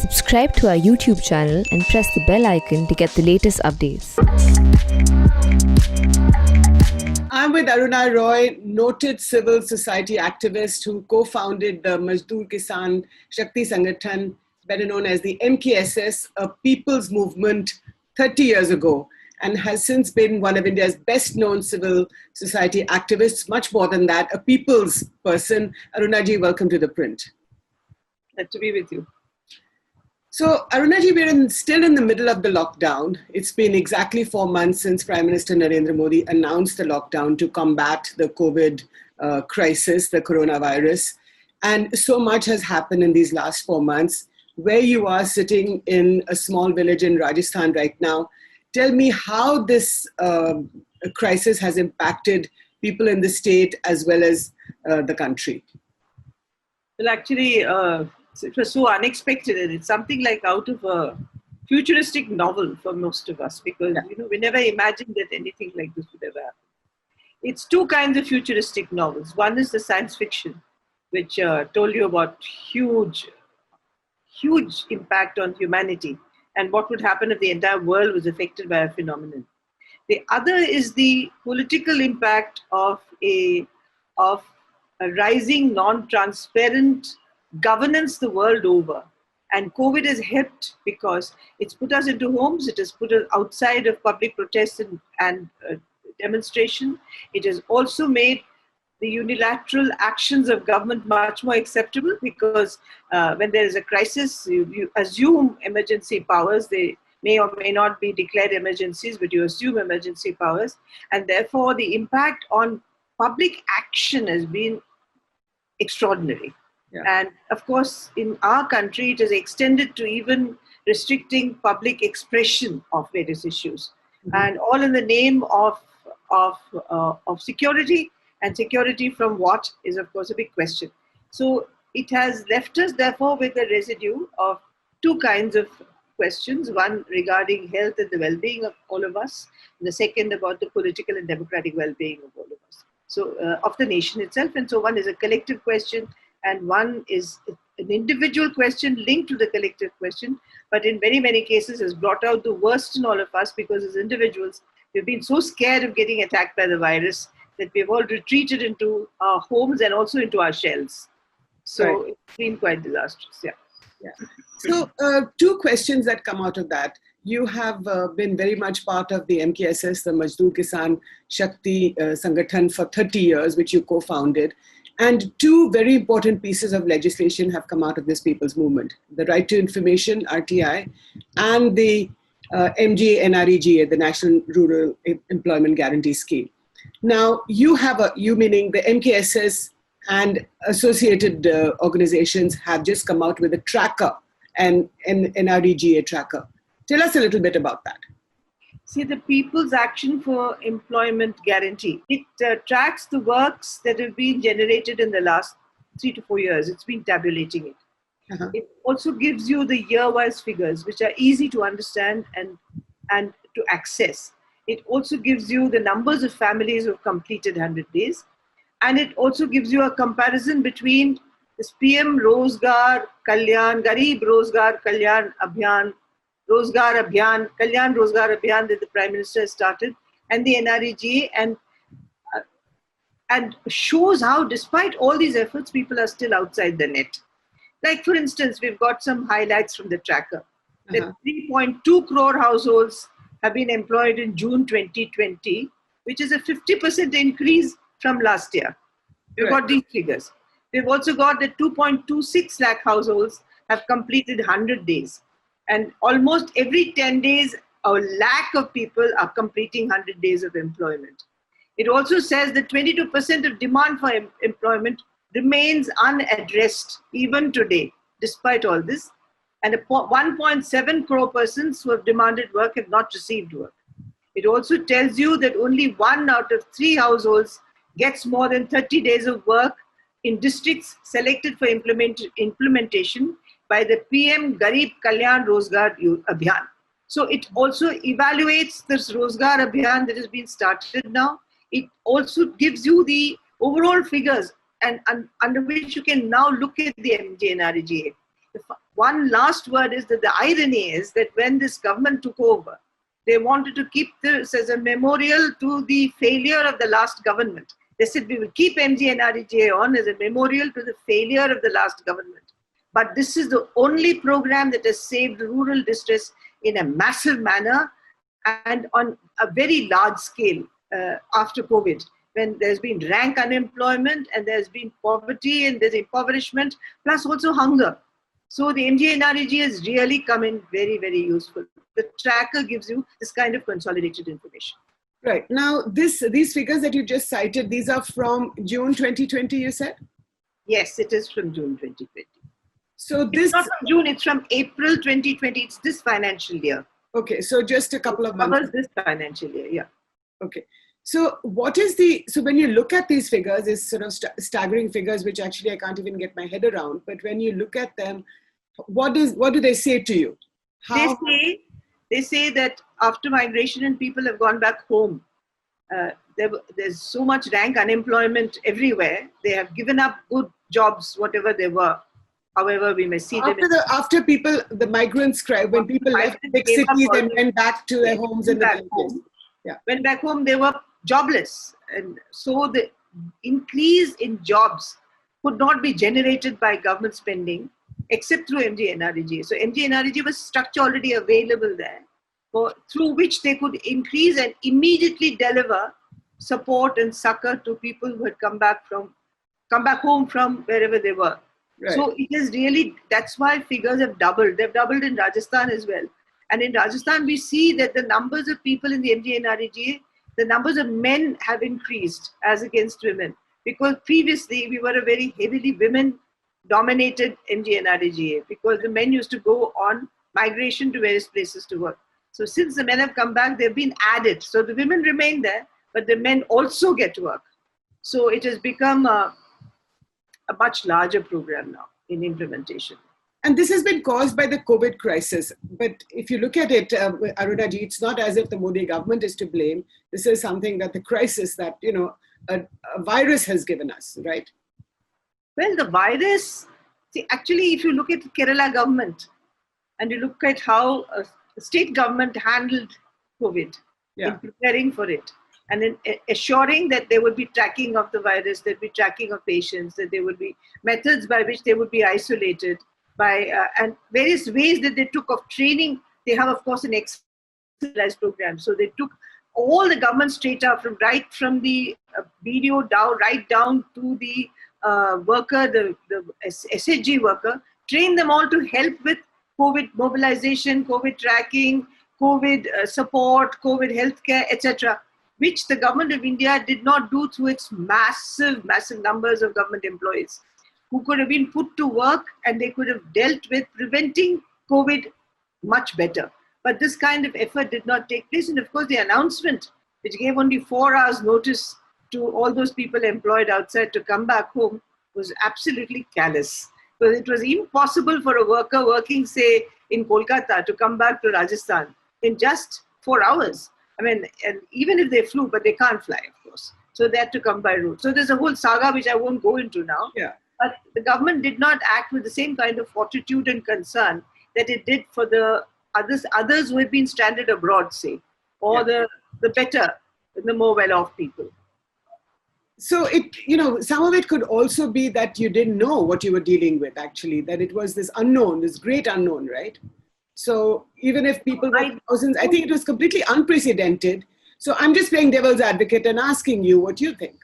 Subscribe to our YouTube channel and press the bell icon to get the latest updates. I'm with Aruna Roy, noted civil society activist who co-founded the Mazdoor Kisan Shakti Sanghathan, better known as the MKSS, a people's movement 30 years ago, and has since been one of India's best-known civil society activists, much more than that, a people's person. Aruna ji, welcome to ThePrint. Glad to be with you. So, Aruna ji, we're still in the middle of the lockdown. It's been exactly 4 months since Prime Minister Narendra Modi announced the lockdown to combat the COVID crisis, the coronavirus. And so much has happened in these last 4 months. Where you are sitting in a small village in Rajasthan right now, tell me how this crisis has impacted people in the state as well as the country. Well, actually, it was so unexpected, and it's something like out of a futuristic novel for most of us, because we never imagined that anything like this would ever happen. It's two kinds of futuristic novels. One is the science fiction, which told you about huge impact on humanity and what would happen if the entire world was affected by a phenomenon. The other is the political impact of a rising non-transparent governance the world over. And COVID has helped because it's put us into homes, it has put us outside of public protests and demonstration. It has also made the unilateral actions of government much more acceptable, because when there is a crisis, you assume emergency powers. They may or may not be declared emergencies, but you assume emergency powers. And therefore, the impact on public action has been extraordinary. Yeah. And of course, in our country, it has extended to even restricting public expression of various issues, and all in the name of security. And security from what is, of course, a big question. So it has left us, therefore, with a residue of two kinds of questions. One regarding health and the well-being of all of us, and the second about the political and democratic well-being of all of us. So of the nation itself. And so one is a collective question, and one is an individual question linked to the collective question, but in very many cases has brought out the worst in all of us, because as individuals, we've been so scared of getting attacked by the virus that we've all retreated into our homes and also into our shells. So It's been quite disastrous, yeah. So two questions that come out of that. You have been very much part of the MKSS, the Mazdoor Kisan Shakti Sanghathan, for 30 years, which you co-founded. And two very important pieces of legislation have come out of this people's movement: the Right to Information, RTI, and the MGNREGA, the National Rural Employment Guarantee Scheme. Now, you meaning the MKSS and associated organizations have just come out with a tracker, and an NREGA tracker. Tell us a little bit about that. See, the People's Action for Employment Guarantee, it tracks the works that have been generated in the last 3 to 4 years. It's been tabulating it. It also gives you the year-wise figures, which are easy to understand and to access. It also gives you the numbers of families who have completed 100 days. And it also gives you a comparison between this PM Rozgar Kalyan, Garib Rozgar Kalyan Abhiyan, Kalyan Rozgar Abhiyan that the Prime Minister has started, and the NREGA, and shows how, despite all these efforts, people are still outside the net. Like, for instance, we've got some highlights from the tracker. That 3.2 crore households have been employed in June 2020, which is a 50% increase from last year. We've got these figures. We've also got that 2.26 lakh households have completed 100 days. And almost every 10 days, a lakh of people are completing 100 days of employment. It also says that 22% of demand for employment remains unaddressed even today, despite all this. And 1.7 crore persons who have demanded work have not received work. It also tells you that only 1 out of 3 households gets more than 30 days of work in districts selected for implementation by the PM Garib Kalyan Rozgar Abhiyan. So it also evaluates this Rozgar Abhiyan that has been started now. It also gives you the overall figures and under which you can now look at the MGNREGA. one last word is that the irony is that when this government took over, they wanted to keep this as a memorial to the failure of the last government. They said we will keep MGNREGA on as a memorial to the failure of the last government. But this is the only program that has saved rural distress in a massive manner and on a very large scale after COVID, when there's been rank unemployment and there's been poverty and there's impoverishment, plus also hunger. So the MGNREGA has really come in very, very useful. The tracker gives you this kind of consolidated information. Right. Now, these figures that you just cited, these are from June 2020, you said? Yes, it is from June 2020. So this... It's not from June, it's from April 2020. It's this financial year. Okay, so just a couple of months. Covers this financial year, yeah. Okay. So so when you look at these figures, it's sort of staggering figures, which actually I can't even get my head around. But when you look at them, what do they say to you? They say that after migration and people have gone back home, there's so much rank unemployment everywhere. They have given up good jobs, whatever they were. However, we may see them. After people, the migrants cry, when people left big cities and went back to their homes and the villages. Yeah. When back home, they were jobless. And so the increase in jobs could not be generated by government spending except through MGNREGA. So MGNREGA was structure already available there, through which they could increase and immediately deliver support and succor to people who had come back home from wherever they were. Right. So it is really, that's why figures have doubled. They've doubled in Rajasthan as well. And in Rajasthan, we see that the numbers of people in the MGNREGA, the numbers of men have increased as against women. Because previously, we were a very heavily women-dominated MGNREGA because the men used to go on migration to various places to work. So since the men have come back, they've been added. So the women remain there, but the men also get to work. So it has become a much larger program now in implementation. And this has been caused by the COVID crisis. But if you look at it, Aruna ji, it's not as if the Modi government is to blame. This is something that the crisis that, a virus has given us, right? Well, the virus, actually, if you look at the Kerala government and you look at how the state government handled COVID in preparing for it, and in assuring that there would be tracking of the virus, there would be tracking of patients, that there would be methods by which they would be isolated, and various ways that they took of training. They have, of course, an exercise program. So they took all the government strata right from the BDO down, right down to the worker, the SHG worker, train them all to help with COVID mobilization, COVID tracking, COVID support, COVID healthcare, etc., which the government of India did not do through its massive, massive numbers of government employees who could have been put to work and they could have dealt with preventing COVID much better. But this kind of effort did not take place. And of course, the announcement, which gave only 4 hours notice to all those people employed outside to come back home, was absolutely callous. Because it was impossible for a worker working, say, in Kolkata to come back to Rajasthan in just 4 hours. I mean, and even if they flew, but they can't fly, of course. So they had to come by road. So there's a whole saga which I won't go into now. Yeah. But the government did not act with the same kind of fortitude and concern that it did for the others who had been stranded abroad, say, or the better, the more well-off people. So some of it could also be that you didn't know what you were dealing with, actually, that it was this unknown, this great unknown, right? So even if people were thousands, I think it was completely unprecedented. So I'm just playing devil's advocate and asking you what you think.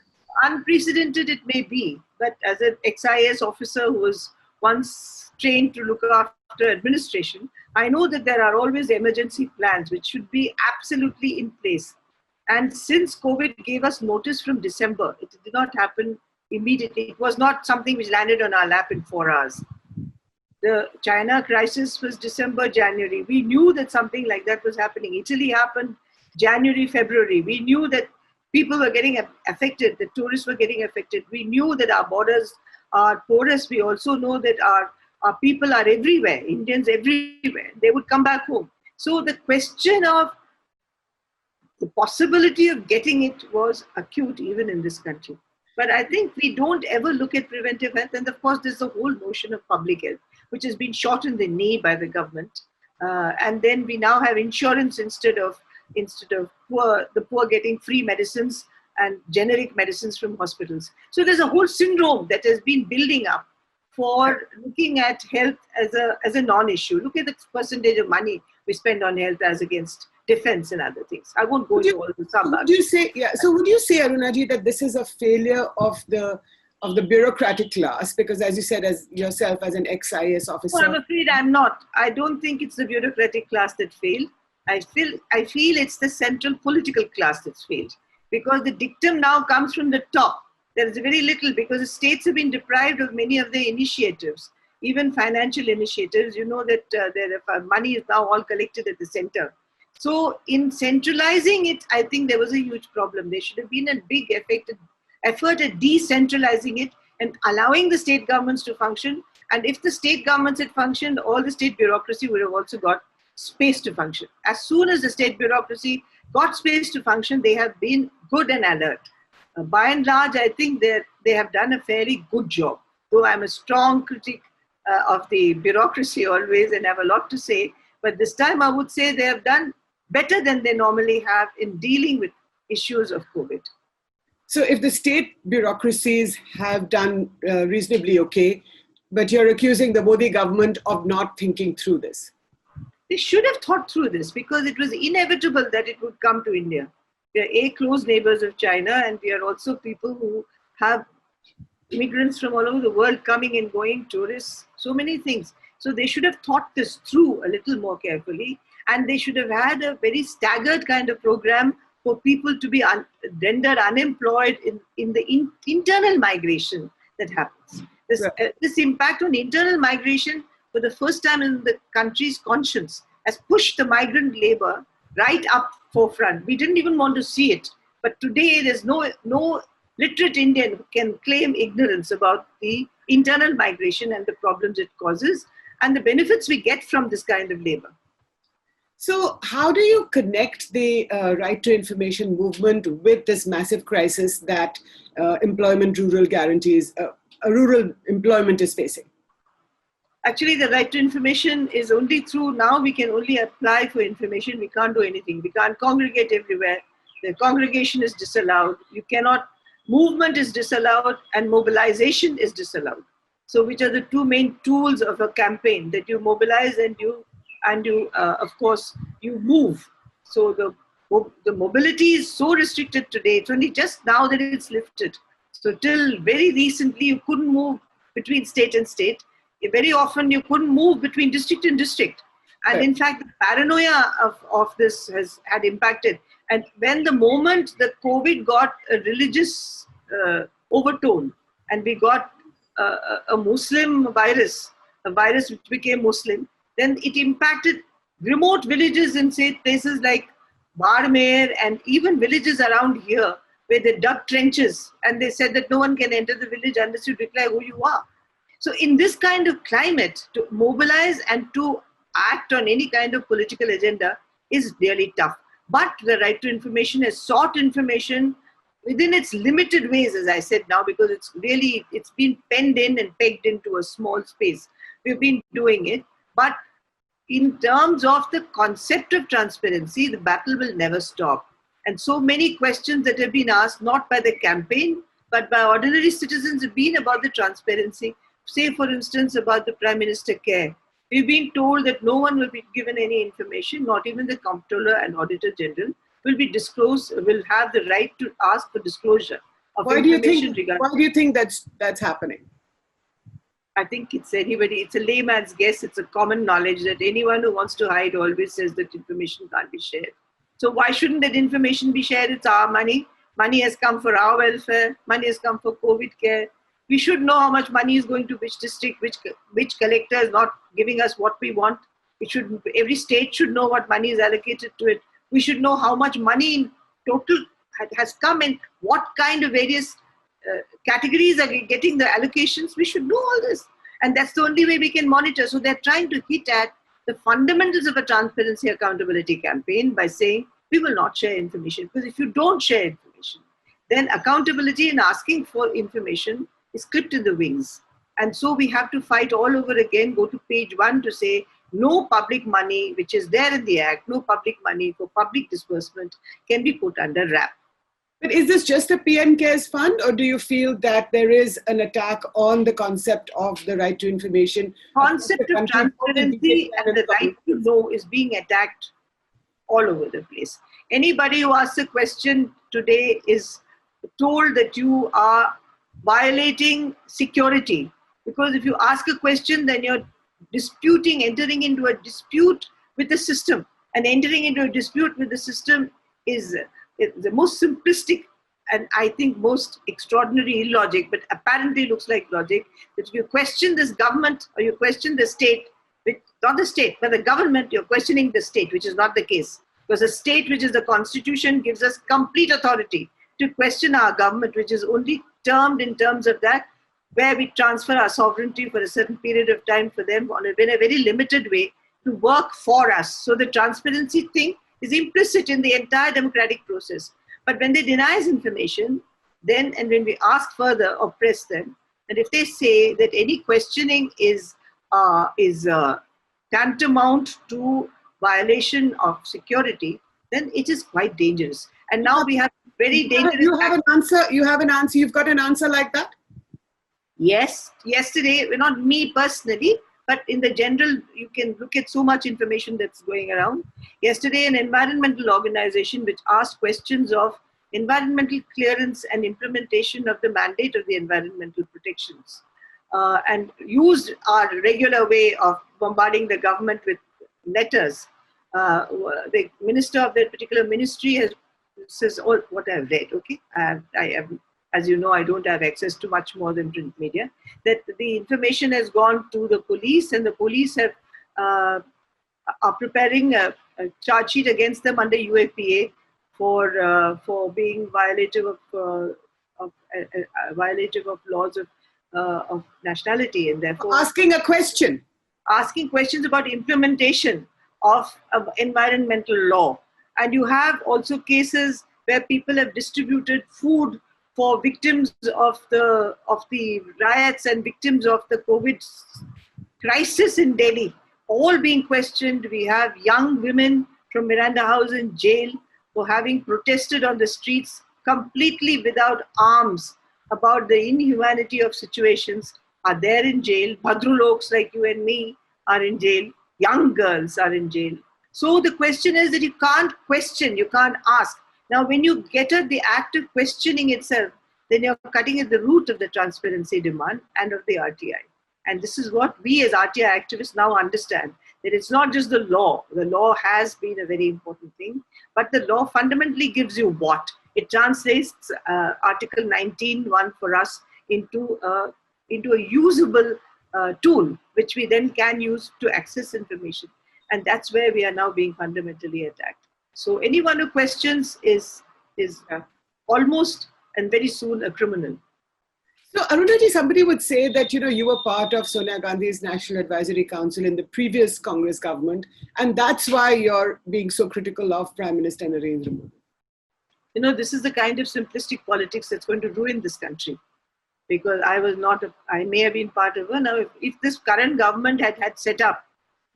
Unprecedented it may be, but as an XIS officer who was once trained to look after administration, I know that there are always emergency plans which should be absolutely in place. And since COVID gave us notice from December, it did not happen immediately. It was not something which landed on our lap in 4 hours. The China crisis was December, January. We knew that something like that was happening. Italy happened January, February. We knew that people were getting affected, the tourists were getting affected. We knew that our borders are porous. We also know that our people are everywhere, Indians everywhere. They would come back home. So the question of the possibility of getting it was acute even in this country. But I think we don't ever look at preventive health. And of course, there's the whole notion of public health. which has been shot in the knee by the government. And then we now have insurance instead of the poor getting free medicines and generic medicines from hospitals. So there's a whole syndrome that has been building up for looking at health as a non-issue. Look at the percentage of money we spend on health as against defense and other things. I won't go into all the sum. Would you say, so would you say, Arunaji, that this is a failure of the bureaucratic class? Because as you said, as yourself as an ex-IAS officer. Well, I'm afraid I'm not. I don't think it's the bureaucratic class that failed. I feel it's the central political class that's failed. Because the dictum now comes from the top. There is very little, because the states have been deprived of many of their initiatives, even financial initiatives. You know that money is now all collected at the center. So in centralizing it, I think there was a huge problem. There should have been a big effort at decentralizing it and allowing the state governments to function. And if the state governments had functioned, all the state bureaucracy would have also got space to function. As soon as the state bureaucracy got space to function, they have been good and alert. By and large, I think they have done a fairly good job. Though I'm a strong critic of the bureaucracy always and have a lot to say, but this time I would say they have done better than they normally have in dealing with issues of COVID. So if the state bureaucracies have done reasonably okay, but you're accusing the Modi government of not thinking through this. They should have thought through this, because it was inevitable that it would come to India. We are close neighbors of China, and we are also people who have immigrants from all over the world coming and going, tourists, so many things. So they should have thought this through a little more carefully, and they should have had a very staggered kind of program for people to be rendered unemployed in the internal migration that happens. This impact on internal migration, for the first time in the country's conscience, has pushed the migrant labor right up forefront. We didn't even want to see it. But today there's no literate Indian who can claim ignorance about the internal migration and the problems it causes and the benefits we get from this kind of labor. So how do you connect the right to information movement with this massive crisis that rural employment is facing? Actually, the right to information is only through, now we can only apply for information. We can't do anything. We can't congregate everywhere. The congregation is disallowed. You cannot, movement is disallowed, and mobilization is disallowed. So which are the two main tools of a campaign, that you mobilize and you of course, you move. So the mobility is so restricted today. It's only just now that it's lifted. So till very recently, you couldn't move between state and state. Very often you couldn't move between district and district. And in fact, the paranoia of this has had impacted. And when the moment the COVID got a religious overtone, and we got a Muslim virus, a virus which became Muslim, then it impacted remote villages in, say, places like Barmer and even villages around here, where they dug trenches and they said that no one can enter the village unless you declare who you are. So in this kind of climate, to mobilize and to act on any kind of political agenda is really tough. But the right to information has sought information within its limited ways, as I said now, because it's been penned in and pegged into a small space. We've been doing it. But in terms of the concept of transparency, the battle will never stop. And so many questions that have been asked, not by the campaign, but by ordinary citizens, have been about the transparency. Say, for instance, about the Prime Minister Care. We've been told that no one will be given any information, not even the Comptroller and Auditor General will be disclosed, will have the right to ask for disclosure of information regarding. Why do you think that's happening? I think it's a layman's guess. It's a common knowledge that anyone who wants to hide always says that information can't be shared. So why shouldn't that information be shared? It's our money. Money has come for our welfare. Money has come for COVID care. We should know how much money is going to which district, which collector is not giving us what we want. Every state should know what money is allocated to it. We should know how much money in total has come and what kind of various categories are getting the allocations. We should know all this. And that's the only way we can monitor. So they're trying to hit at the fundamentals of a transparency accountability campaign by saying, we will not share information. Because if you don't share information, then accountability and asking for information is clipped in the wings. And so we have to fight all over again, go to page 1 to say no public money, which is there in the Act, no public money for public disbursement can be put under wrap. But is this just a PM Cares fund, or do you feel that there is an attack on the concept of the right to information? Concept of transparency and the right to know is being attacked all over the place. Anybody who asks a question today is told that you are violating security. Because if you ask a question, then you're entering into a dispute with the system. And entering into a dispute with the system is the most simplistic and I think most extraordinary illogic, but apparently looks like logic, that if you question this government or you question the state, not the state, but the government, you're questioning the state, which is not the case. Because the state, which is the constitution, gives us complete authority to question our government, which is only termed in terms of that, where we transfer our sovereignty for a certain period of time for them in a very limited way to work for us. So the transparency thing is implicit in the entire democratic process. But when they deny us information, then, and when we ask further or press them, and if they say that any questioning is tantamount to violation of security, then it is quite dangerous. And now we have very dangerous. You have an answer. You've got an answer like that? Yes. Yesterday, well, not me personally, but in the general, you can look at so much information that's going around. Yesterday, an environmental organization which asked questions of environmental clearance and implementation of the mandate of the environmental protections and used our regular way of bombarding the government with letters. The minister of that particular ministry says all what I've read, okay? I have, as you know, I don't have access to much more than print media, that the information has gone to the police and the police have are preparing a charge sheet against them under UAPA for being violative of laws of nationality, and therefore asking questions about implementation of environmental law. And you have also cases where people have distributed food for victims of the riots and victims of the COVID crisis in Delhi, all being questioned. We have young women from Miranda House in jail for having protested on the streets completely without arms about the inhumanity of situations, are there in jail. Bhadruloks like you and me are in jail. Young girls are in jail. So the question is that you can't question, you can't ask. Now, when you get at the act of questioning itself, then you're cutting at the root of the transparency demand and of the RTI. And this is what we as RTI activists now understand, that it's not just the law. The law has been a very important thing, but the law fundamentally gives you what? It translates Article 19(1) for us into a usable tool, which we then can use to access information. And that's where we are now being fundamentally attacked. So anyone who questions is almost and very soon a criminal. So Arunaji, somebody would say that, you were part of Sonia Gandhi's National Advisory Council in the previous Congress government, and that's why you're being so critical of Prime Minister Narendra Modi. This is the kind of simplistic politics that's going to ruin this country. Because I may have been part of it. Now, if this current government had set up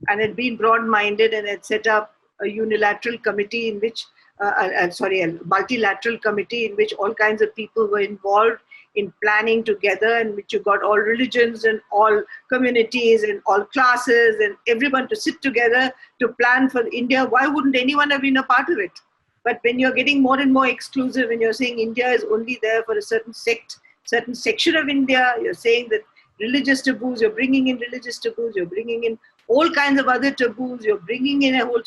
and had been broad-minded and had set up a unilateral committee in which, a multilateral committee in which all kinds of people were involved in planning together, and which you got all religions and all communities and all classes and everyone to sit together to plan for India, why wouldn't anyone have been a part of it? But when you're getting more and more exclusive and you're saying India is only there for a certain certain section of India, you're saying that religious taboos, you're bringing in religious taboos, you're bringing in all kinds of other taboos, you're bringing in a whole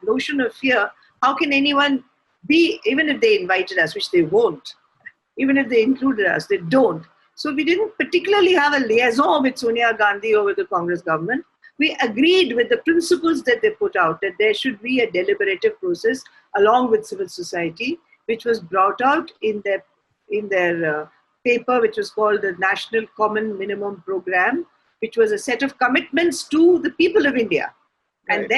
notion of fear. How can anyone be, even if they invited us, which they won't, even if they included us, they don't. So we didn't particularly have a liaison with Sonia Gandhi or with the Congress government. We agreed with the principles that they put out, that there should be a deliberative process along with civil society, which was brought out in their paper, which was called the National Common Minimum Program, which was a set of commitments to the people of India. Right. And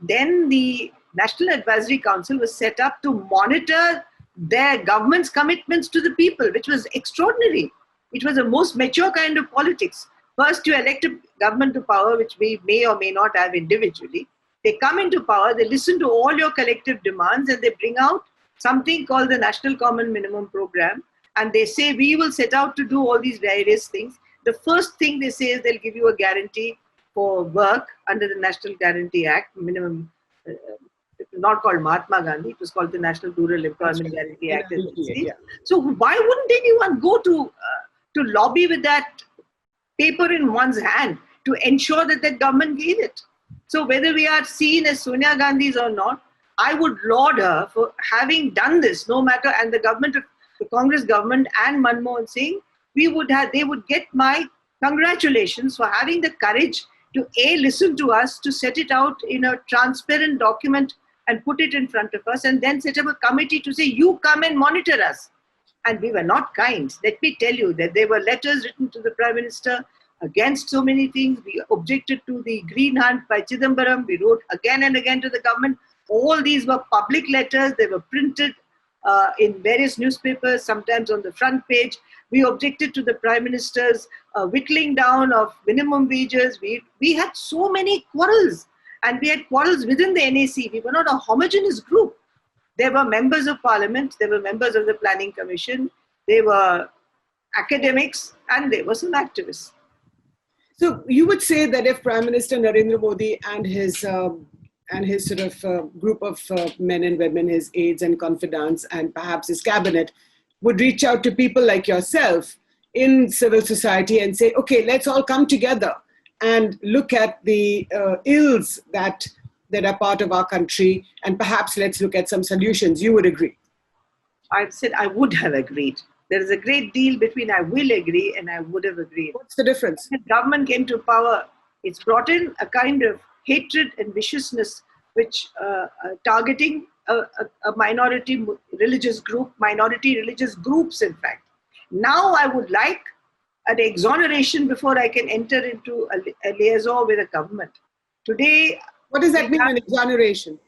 then the National Advisory Council was set up to monitor their government's commitments to the people, which was extraordinary. It was the most mature kind of politics. First, you elect a government to power, which we may or may not have individually. They come into power, they listen to all your collective demands, and they bring out something called the National Common Minimum Program. And they say, we will set out to do all these various things. The first thing they say is they'll give you a guarantee for work under the National Guarantee Act, minimum. It was not called Mahatma Gandhi, it was called the National Rural Employment Guarantee Act. Yeah. So why wouldn't anyone go to lobby with that paper in one's hand to ensure that the government gave it? So whether we are seen as Sonia Gandhis or not, I would laud her for having done this, no matter, and the government, the Congress government and Manmohan Singh, they would get my congratulations for having the courage to listen to us, to set it out in a transparent document and put it in front of us, and then set up a committee to say, you come and monitor us. And we were not kind. Let me tell you that there were letters written to the Prime Minister against so many things. We objected to the Green Hunt by Chidambaram. We wrote again and again to the government. All these were public letters. They were printed in various newspapers, sometimes on the front page. We objected to the Prime Minister's whittling down of minimum wages. We had so many quarrels. And we had quarrels within the NAC. We were not a homogeneous group. There were members of parliament, there were members of the planning commission, there were academics, and there were some activists. So you would say that if Prime Minister Narendra Modi and his sort of group of men and women, his aides and confidants, and perhaps his cabinet, would reach out to people like yourself in civil society and say, okay, let's all come together and look at the ills that are part of our country, and perhaps let's look at some solutions, you would agree? I said I would have agreed. There is a great deal between I will agree and I would have agreed. What's the difference? When the government came to power, it's brought in a kind of hatred and viciousness, which targeting a minority religious group, minority religious groups, in fact. Now I would like an exoneration before I can enter into a liaison with a government. Today, what does that mean, an exoneration?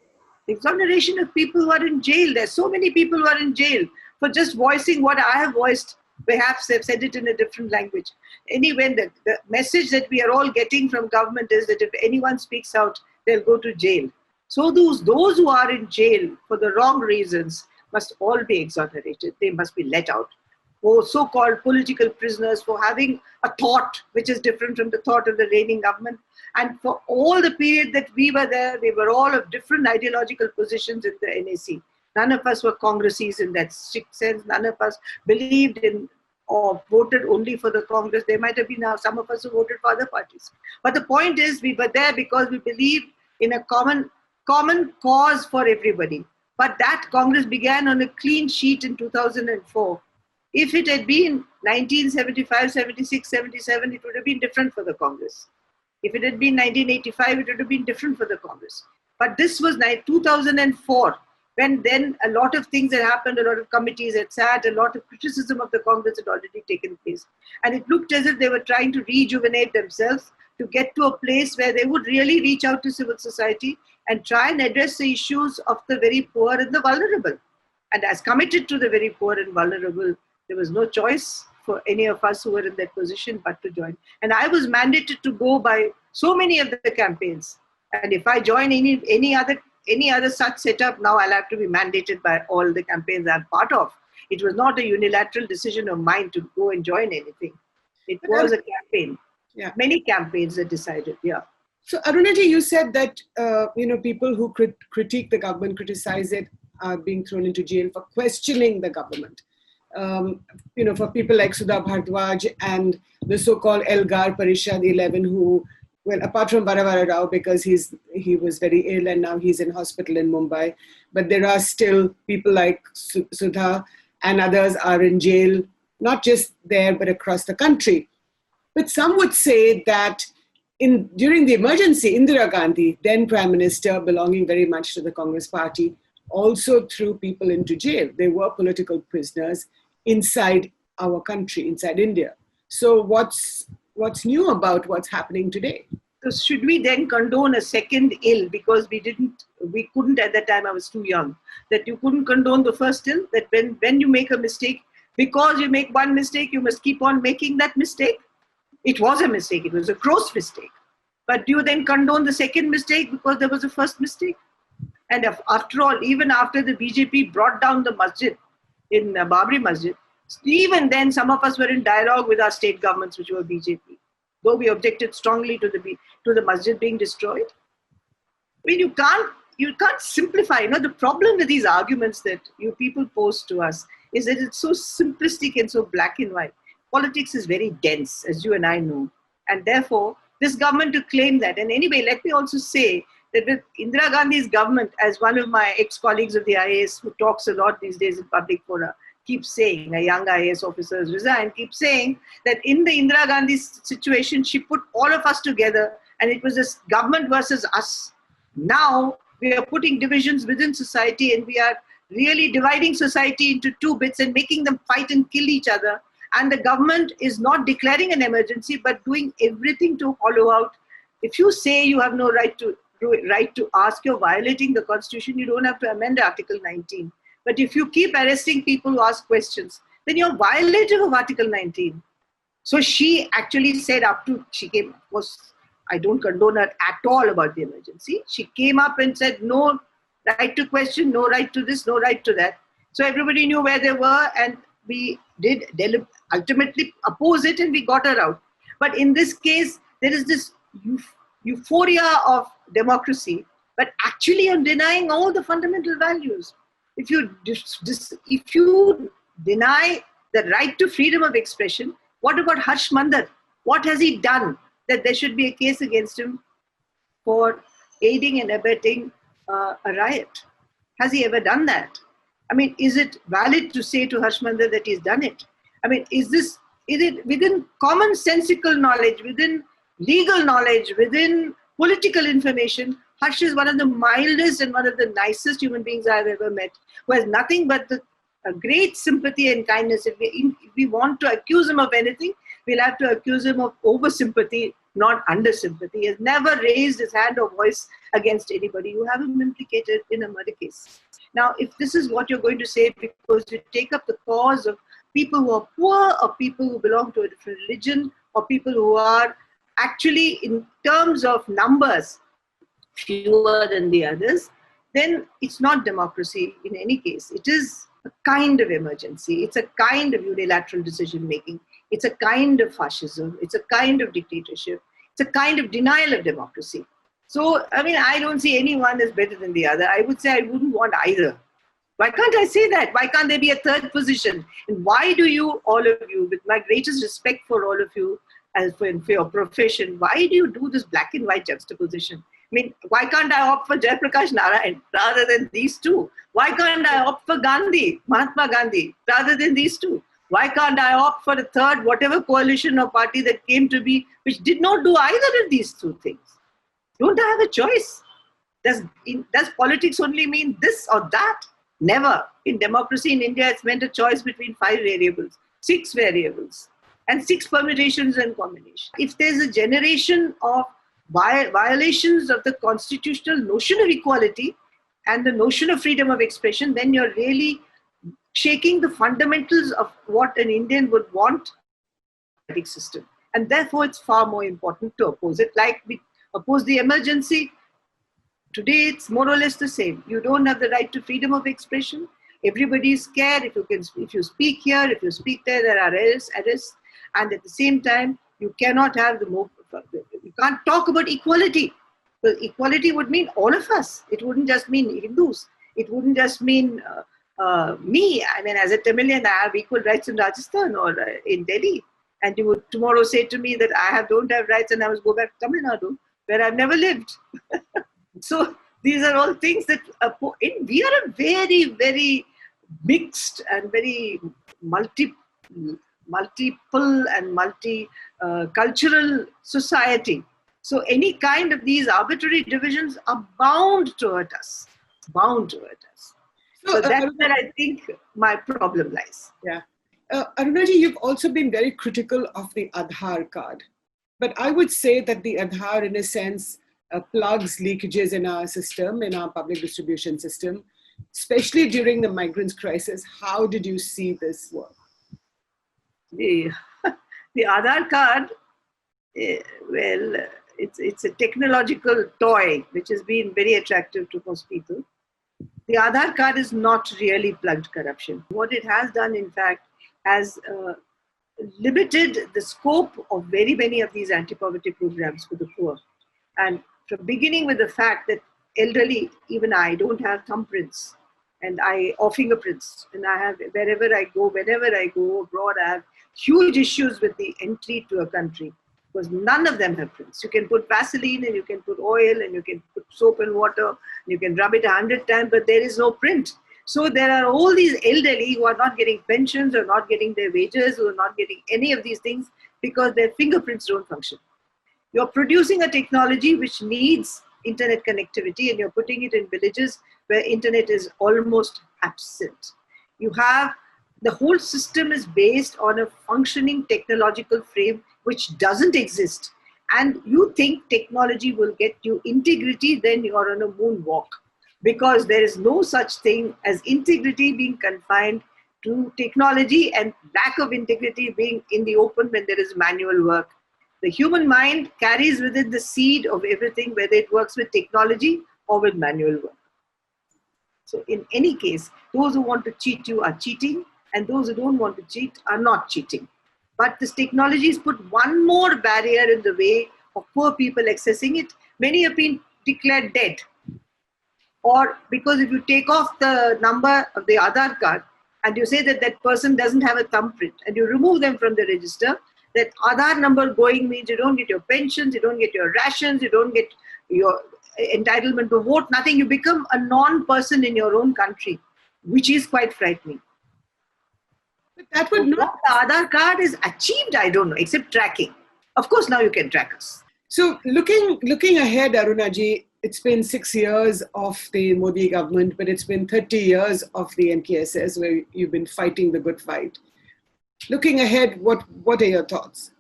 Exoneration of people who are in jail. There's so many people who are in jail for just voicing what I have voiced. Perhaps they've said it in a different language. Anyway, the message that we are all getting from government is that if anyone speaks out, they'll go to jail. So those who are in jail for the wrong reasons must all be exonerated. They must be let out. For so-called political prisoners, for having a thought which is different from the thought of the reigning government. And for all the period that we were there, we were all of different ideological positions in the NAC. None of us were Congresses in that strict sense. None of us believed in or voted only for the Congress. There might have been some of us who voted for other parties. But the point is, we were there because we believed in a common cause for everybody. But that Congress began on a clean sheet in 2004. If it had been 1975, 76, 77, it would have been different for the Congress. If it had been 1985, it would have been different for the Congress. But this was 2004, when then a lot of things had happened, a lot of committees had sat, a lot of criticism of the Congress had already taken place. And it looked as if they were trying to rejuvenate themselves to get to a place where they would really reach out to civil society and try and address the issues of the very poor and the vulnerable. And as committed to the very poor and vulnerable, there was no choice for any of us who were in that position but to join. And I was mandated to go by so many of the campaigns. And if I join any other such setup, now I'll have to be mandated by all the campaigns I'm part of. It was not a unilateral decision of mine to go and join anything. It was a campaign. Yeah. Many campaigns that decided, yeah. So Arunaji, you said that people who critique the government, criticize it, are being thrown into jail for questioning the government. For people like Sudha Bhardwaj and the so-called Elgar Parishad 11, who, well, apart from Varavara Rao, because he was very ill and now he's in hospital in Mumbai, but there are still people like Sudha and others are in jail, not just there, but across the country. But some would say that during the emergency, Indira Gandhi, then Prime Minister, belonging very much to the Congress party, also threw people into jail. They were political prisoners inside our country, inside India. So what's new about what's happening today? So should we then condone a second ill because we couldn't at that time, I was too young, that you couldn't condone the first ill, that when you make a mistake, because you make one mistake, you must keep on making that mistake? It was a mistake. It was a gross mistake. But do you then condone the second mistake because there was a first mistake? And after all, even after the BJP brought down the masjid in Babri Masjid, even then some of us were in dialogue with our state governments, which were BJP, though we objected strongly to the masjid being destroyed. I mean, you can't simplify. You know, the problem with these arguments that you people pose to us is that it's so simplistic and so black and white. Politics is very dense, as you and I know. And therefore, this government to claim that. And anyway, let me also say that with Indira Gandhi's government, as one of my ex-colleagues of the IAS who talks a lot these days in public fora, keeps saying, a young IAS officer has resigned, keeps saying that in the Indira Gandhi situation, she put all of us together and it was a government versus us. Now, we are putting divisions within society and we are really dividing society into two bits and making them fight and kill each other. And the government is not declaring an emergency, but doing everything to hollow out. If you say you have no right to ask, you're violating the constitution, you don't have to amend Article 19. But if you keep arresting people who ask questions, then you're violative of Article 19. So she actually said she came, of course, I don't condone her at all about the emergency. She came up and said, no right to question, no right to this, no right to that. So everybody knew where they were and we did ultimately oppose it and we got her out. But in this case, there is this euphoria of democracy, but actually on denying all the fundamental values. If you deny the right to freedom of expression, what about Harsh Mandar? What has he done that there should be a case against him for aiding and abetting a riot? Has he ever done that? I mean, is it valid to say to Harsh Mandar that he's done it? I mean, is it within commonsensical knowledge, within legal knowledge, within political information? Harsh is one of the mildest and one of the nicest human beings I've ever met, who has nothing but a great sympathy and kindness. If we want to accuse him of anything, we'll have to accuse him of over-sympathy, not under-sympathy. He has never raised his hand or voice against anybody. You have him implicated in a murder case. Now, if this is what you're going to say because you take up the cause of people who are poor or people who belong to a different religion or people who are actually, in terms of numbers, fewer than the others, then it's not democracy in any case. It is a kind of emergency. It's a kind of unilateral decision-making. It's a kind of fascism. It's a kind of dictatorship. It's a kind of denial of democracy. So, I mean, I don't see anyone as better than the other. I would say I wouldn't want either. Why can't I say that? Why can't there be a third position? And why do you, all of you, with my greatest respect for all of you, as for your profession, why do you do this black and white juxtaposition? I mean, why can't I opt for Jayaprakash Narayan rather than these two? Why can't I opt for Gandhi, Mahatma Gandhi, rather than these two? Why can't I opt for a third, whatever coalition or party that came to be, which did not do either of these two things? Don't I have a choice? Does politics only mean this or that? Never. In democracy in India, it's meant a choice between 5 variables, 6 variables, and 6 permutations and combinations. If there's a generation of violations of the constitutional notion of equality and the notion of freedom of expression, then you're really shaking the fundamentals of what an Indian would want in a system. And therefore, it's far more important to oppose it. Like we oppose the emergency, today it's more or less the same. You don't have the right to freedom of expression. Everybody is scared. If you speak here, if you speak there, there are arrests. And at the same time, you cannot have you can't talk about equality. Well, equality would mean all of us. It wouldn't just mean Hindus. It wouldn't just mean me. I mean, as a Tamilian, I have equal rights in Rajasthan or in Delhi. And you would tomorrow say to me that I don't have rights and I must go back to Tamil Nadu, where I've never lived. So these are all things that we are a very, very mixed and very multiple and multi-cultural society. So any kind of these arbitrary divisions are bound to hurt us. So that's where I think my problem lies. Yeah. Arunaji, you've also been very critical of the Aadhaar card. But I would say that the Aadhaar, in a sense, plugs leakages in our system, in our public distribution system, especially during the migrants crisis. How did you see this work? The, the Aadhaar card, well, it's a technological toy which has been very attractive to most people. The Aadhaar card is not really plugged corruption. What it has done, in fact, has limited the scope of very many of these anti-poverty programs for the poor. And from beginning with the fact that elderly, even I, don't have thumbprints or fingerprints, and I have, wherever I go, whenever I go abroad, I have huge issues with the entry to a country because none of them have prints. You can put Vaseline and you can put oil and you can put soap and water, and you can rub it 100 times, but there is no print. So there are all these elderly who are not getting pensions or not getting their wages, who are not getting any of these things because their fingerprints don't function. You're producing a technology which needs internet connectivity and you're putting it in villages where internet is almost absent. You have, the whole system is based on a functioning technological frame which doesn't exist. And you think technology will get you integrity, then you're on a moonwalk. Because there is no such thing as integrity being confined to technology and lack of integrity being in the open when there is manual work. The human mind carries within the seed of everything, whether it works with technology or with manual work. So in any case, those who want to cheat you are cheating, and those who don't want to cheat are not cheating. But this technology has put one more barrier in the way of poor people accessing it. Many have been declared dead. Or because if you take off the number of the Aadhaar card and you say that that person doesn't have a thumbprint and you remove them from the register, that Aadhaar number going means you don't get your pensions, you don't get your rations, you don't get your entitlement to vote, nothing. You become a non-person in your own country, which is quite frightening. But that would not... What the Aadhaar card is achieved, I don't know, except tracking. Of course, now you can track us. So looking ahead, Aruna ji, it's been 6 years of the Modi government, but it's been 30 years of the MKSS where you've been fighting the good fight. Looking ahead, what are your thoughts?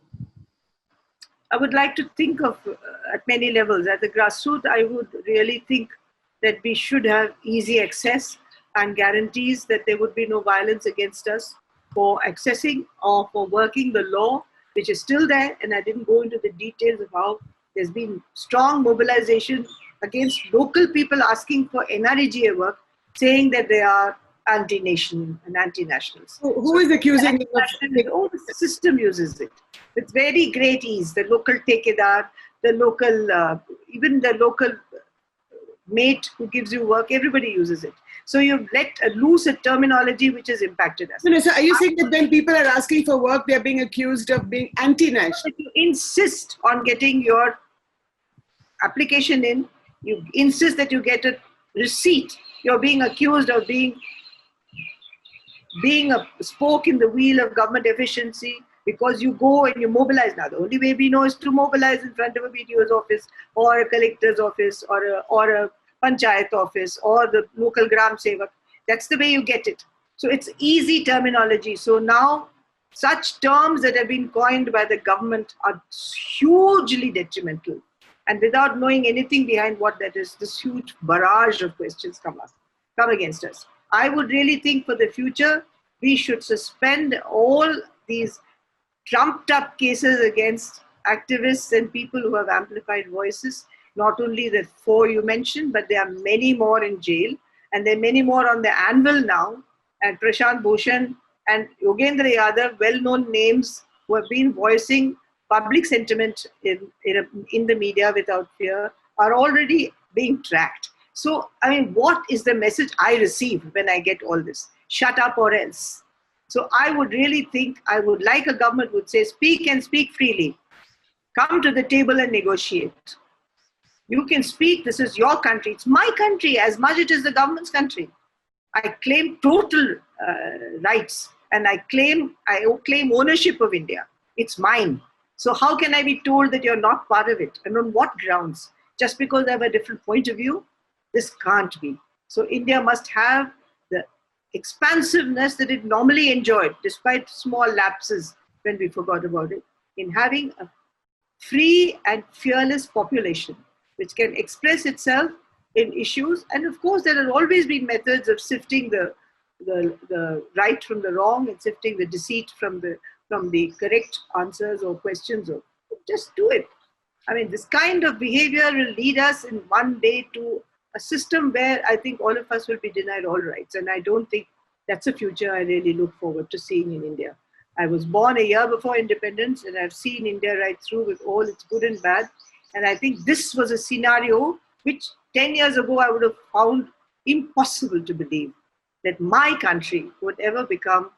I would like to think of at many levels. At the grassroots, I would really think that we should have easy access and guarantees that there would be no violence against us for accessing or for working the law, which is still there. And I didn't go into the details of how there's been strong mobilization against local people asking for NREGA work, saying that they are anti-nation and anti-nationals. Who is accusing you of... Oh, the system uses it with very great ease. The local tekedar, the local, even the local mate who gives you work, everybody uses it. So you've let loose a terminology which has impacted us. No, so are you saying that when people are asking for work, they're being accused of being anti-national? You insist on getting your application in, you insist that you get a receipt, you're being accused of being a spoke in the wheel of government efficiency because you go and you mobilize. Now, the only way we know is to mobilize in front of a BDO's office or a collector's office or a panchayat office or the local gram sevak. That's the way you get it. So it's easy terminology. So now such terms that have been coined by the government are hugely detrimental. And without knowing anything behind what that is, this huge barrage of questions come against us. I would really think for the future, we should suspend all these trumped up cases against activists and people who have amplified voices. Not only the 4 you mentioned, but there are many more in jail. And there are many more on the anvil now. And Prashant Bhushan and Yogendra Yadav, well-known names who have been voicing public sentiment in the media without fear, are already being tracked. So, I mean, what is the message I receive when I get all this? Shut up or else. So I would really think, I would like a government would say, speak and speak freely. Come to the table and negotiate. You can speak, this is your country. It's my country as much as it is the government's country. I claim total rights and I claim ownership of India. It's mine. So how can I be told that you're not part of it? And on what grounds? Just because I have a different point of view? This can't be. So India must have the expansiveness that it normally enjoyed, despite small lapses when we forgot about it, in having a free and fearless population, which can express itself in issues. And of course, there have always been methods of sifting the right from the wrong and sifting the deceit from the from the correct answers or questions. Or just do it. I mean, this kind of behavior will lead us in one day to a system where I think all of us will be denied all rights. And I don't think that's a future I really look forward to seeing in India. I was born a year before independence, and I've seen India right through with all its good and bad. And I think this was a scenario which 10 years ago I would have found impossible to believe that my country would ever become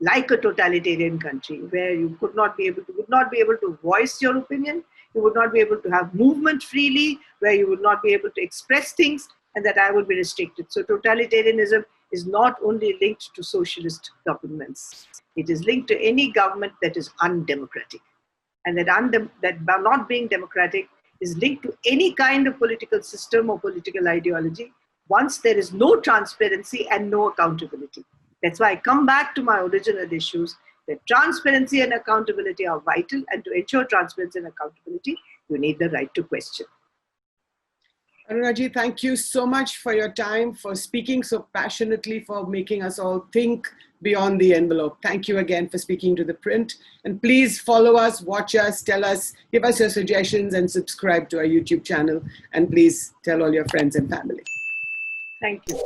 like a totalitarian country where you would not be able to voice your opinion, you would not be able to have movement freely, where you would not be able to express things, and that I would be restricted. So totalitarianism is not only linked to socialist governments, it is linked to any government that is undemocratic. And that by not being democratic is linked to any kind of political system or political ideology once there is no transparency and no accountability. That's why I come back to my original issues, that transparency and accountability are vital, and to ensure transparency and accountability, you need the right to question. Arunaji, thank you so much for your time, for speaking so passionately, for making us all think beyond the envelope. Thank you again for speaking to The Print. And please follow us, watch us, tell us, give us your suggestions, and subscribe to our YouTube channel. And please tell all your friends and family. Thank you.